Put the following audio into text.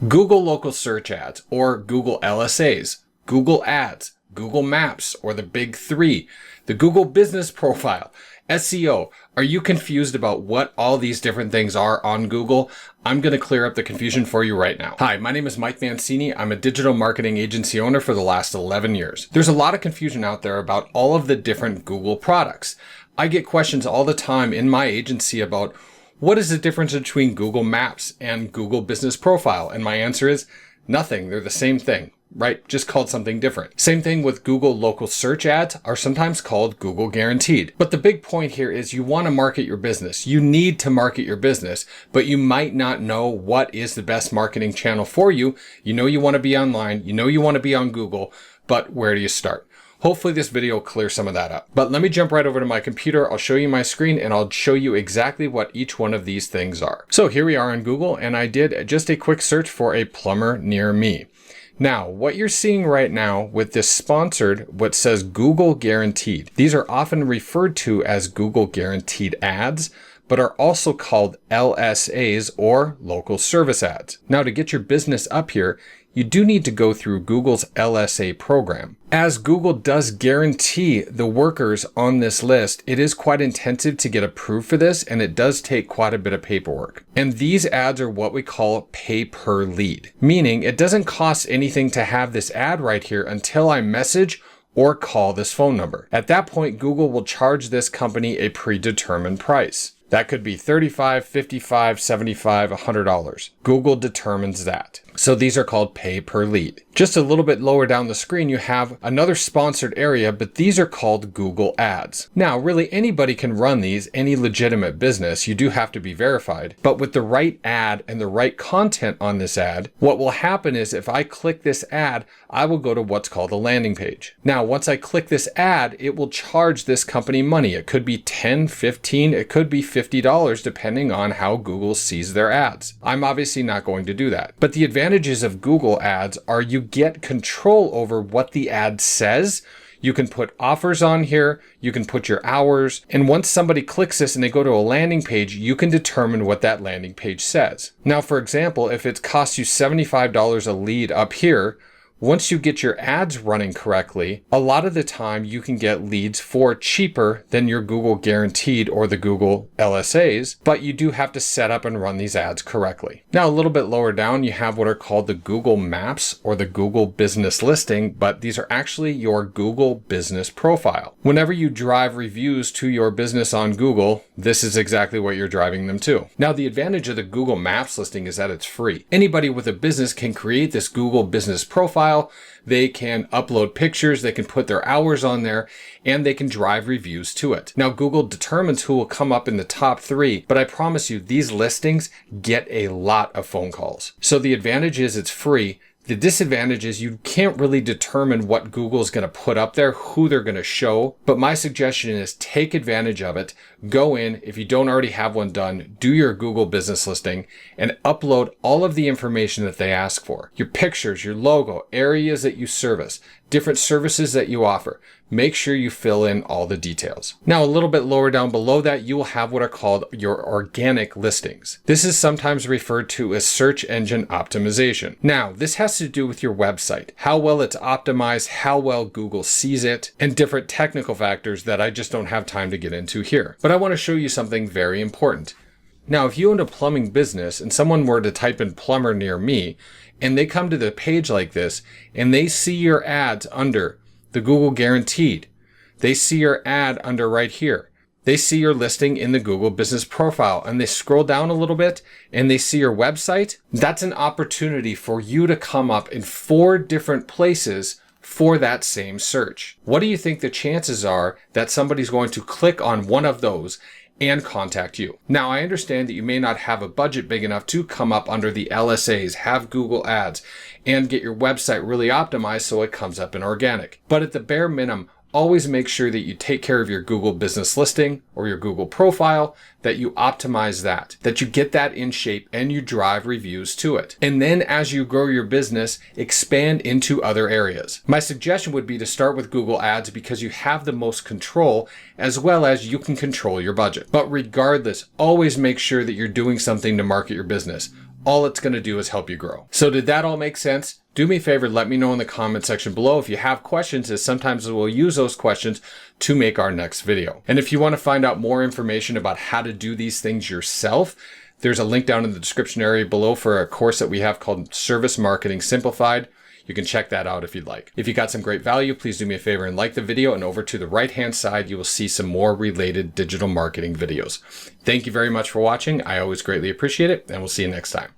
Google local search ads or Google LSAs, Google Ads, Google Maps or the big three, the Google business profile, SEO. Are you confused about what all these different things are on Google? I'm going to clear up the confusion for you right now. Hi, my name is Mike Mancini. I'm a digital marketing agency owner for the last 11 years. There's a lot of confusion out there about all of the different Google products. I get questions all the time in my agency about what is the difference between Google Maps and Google Business Profile? And my answer is nothing. They're the same thing, right? Just called something different. Same thing with Google local search ads are sometimes called Google guaranteed. But the big point here is you want to market your business. You need to market your business, but you might not know what is the best marketing channel for you. You know you want to be online. You know you want to be on Google, but where do you start? Hopefully this video will clear some of that up. But let me jump right over to my computer. I'll show you my screen and I'll show you exactly what each one of these things are. So here we are on Google and I did just a quick search for a plumber near me. Now, what you're seeing right now with this sponsored, what says Google guaranteed. These are often referred to as Google guaranteed ads, but are also called LSAs or local service ads. Now, to get your business up here, you do need to go through Google's LSA program. As Google does guarantee the workers on this list, it is quite intensive to get approved for this, and it does take quite a bit of paperwork. And these ads are what we call pay per lead, meaning it doesn't cost anything to have this ad right here until I message or call this phone number. At that point, Google will charge this company a predetermined price. That could be $35, $55, $75, $100. Google determines that. So these are called pay per lead. Just a little bit lower down the screen, you have another sponsored area, but these are called Google Ads. Now, really anybody can run these, any legitimate business. You do have to be verified, but with the right ad and the right content on this ad, what will happen is if I click this ad, I will go to what's called a landing page. Now, once I click this ad, it will charge this company money. It could be $10, $15, it could be $50 depending on how Google sees their ads. I'm obviously not going to do that. But the advantages of Google Ads are you get control over what the ad says. You can put offers on here, you can put your hours, and once somebody clicks this and they go to a landing page, you can determine what that landing page says. Now, for example, if it costs you $75 a lead up here, once you get your ads running correctly, a lot of the time you can get leads for cheaper than your Google guaranteed or the Google LSAs, but you do have to set up and run these ads correctly. Now, a little bit lower down, you have what are called the Google Maps or the Google Business Listing, but these are actually your Google Business Profile. Whenever you drive reviews to your business on Google, this is exactly what you're driving them to. Now, the advantage of the Google Maps listing is that it's free. Anybody with a business can create this Google Business Profile. They can upload pictures, they can put their hours on there, and they can drive reviews to it. Now, Google determines who will come up in the top 3, but I promise you, these listings get a lot of phone calls. So the advantage is it's free. The disadvantage is you can't really determine what Google's going to put up there, who they're going to show. But my suggestion is take advantage of it. Go in, if you don't already have one done, do your Google business listing and upload all of the information that they ask for. Your pictures, your logo, areas that you service, different services that you offer. Make sure you fill in all the details. Now, a little bit lower down below that, you will have what are called your organic listings. This is sometimes referred to as search engine optimization. Now, this has to do with your website, how well it's optimized, how well Google sees it, and different technical factors that I just don't have time to get into here. But I want to show you something very important. Now, if you own a plumbing business and someone were to type in plumber near me, and they come to the page like this, and they see your ads under the Google guaranteed. They see your ad under right here. They see your listing in the Google Business Profile and they scroll down a little bit and they see your website. That's an opportunity for you to come up in 4 different places for that same search. What do you think the chances are that somebody's going to click on one of those and contact you? Now, I understand that you may not have a budget big enough to come up under the LSAs, have Google Ads, and get your website really optimized so it comes up in organic. But at the bare minimum, always make sure that you take care of your Google business listing or your Google profile, that you optimize that you get that in shape and you drive reviews to it. And then as you grow your business, expand into other areas. My suggestion would be to start with Google Ads because you have the most control as well as you can control your budget. But regardless, always make sure that you're doing something to market your business. all it's going to do is help you grow. So did that all make sense? Do me a favor, let me know in the comment section below if you have questions, as sometimes we'll use those questions to make our next video. And if you want to find out more information about how to do these things yourself, there's a link down in the description area below for a course that we have called Service Marketing Simplified. You can check that out if you'd like. If you got some great value, please do me a favor and like the video, and over to the right-hand side, you will see some more related digital marketing videos. Thank you very much for watching. I always greatly appreciate it, and we'll see you next time.